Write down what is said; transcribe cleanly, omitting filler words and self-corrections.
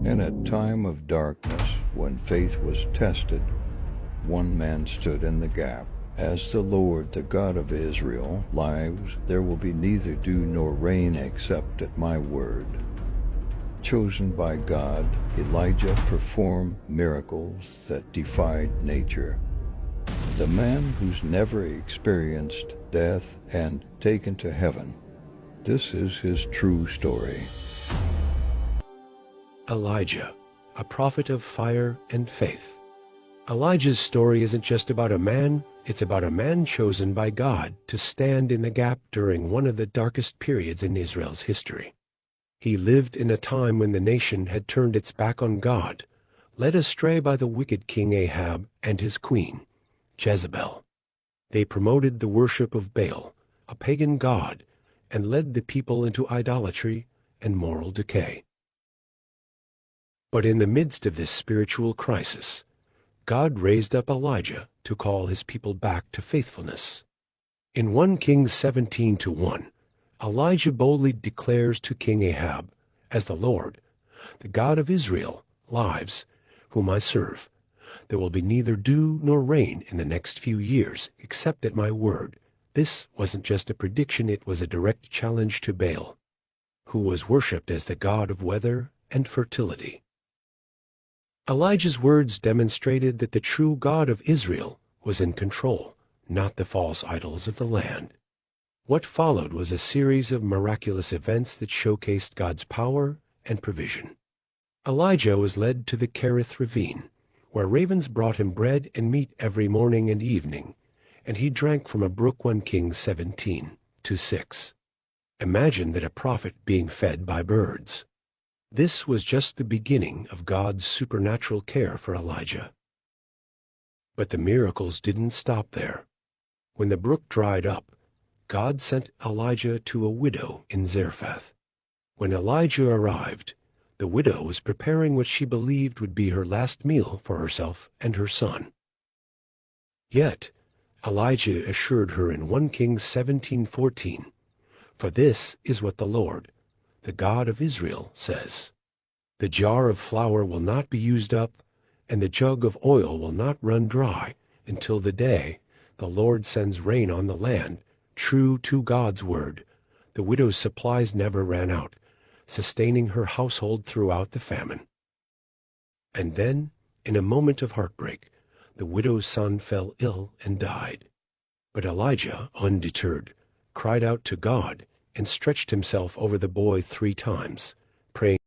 In a time of darkness, when faith was tested, one man stood in the gap. As the Lord, the God of Israel, lives, there will be neither dew nor rain except at my word. Chosen by God, Elijah performed miracles that defied nature. The man who's never experienced death and taken to heaven. This is his true story. Elijah, a prophet of fire and faith. Elijah's story isn't just about a man, it's about a man chosen by God to stand in the gap during one of the darkest periods in Israel's history. He lived in a time when the nation had turned its back on God, led astray by the wicked King Ahab and his queen, Jezebel. They promoted the worship of Baal, a pagan god, and led the people into idolatry and moral decay. But in the midst of this spiritual crisis, God raised up Elijah to call his people back to faithfulness. In 1 Kings 17:1, Elijah boldly declares to King Ahab, "As the Lord, the God of Israel, lives, whom I serve, there will be neither dew nor rain in the next few years, except at my word." This wasn't just a prediction, it was a direct challenge to Baal, who was worshipped as the god of weather and fertility. Elijah's words demonstrated that the true God of Israel was in control, not the false idols of the land. What followed was a series of miraculous events that showcased God's power and provision. Elijah was led to the Kerith ravine, where ravens brought him bread and meat every morning and evening, and he drank from a brook. 1 Kings 17:6. Imagine that a prophet being fed by birds. This was just the beginning of God's supernatural care for Elijah. But the miracles didn't stop there. When the brook dried up, God sent Elijah to a widow in Zarephath. When Elijah arrived, the widow was preparing what she believed would be her last meal for herself and her son. Yet, Elijah assured her in 1 Kings 17:14, "For this is what the Lord, the God of Israel, says, the jar of flour will not be used up, and the jug of oil will not run dry until the day the Lord sends rain on the land." True to God's word, the widow's supplies never ran out, sustaining her household throughout the famine. And then, in a moment of heartbreak, the widow's son fell ill and died. But Elijah, undeterred, cried out to God and stretched himself over the boy 3 times, praying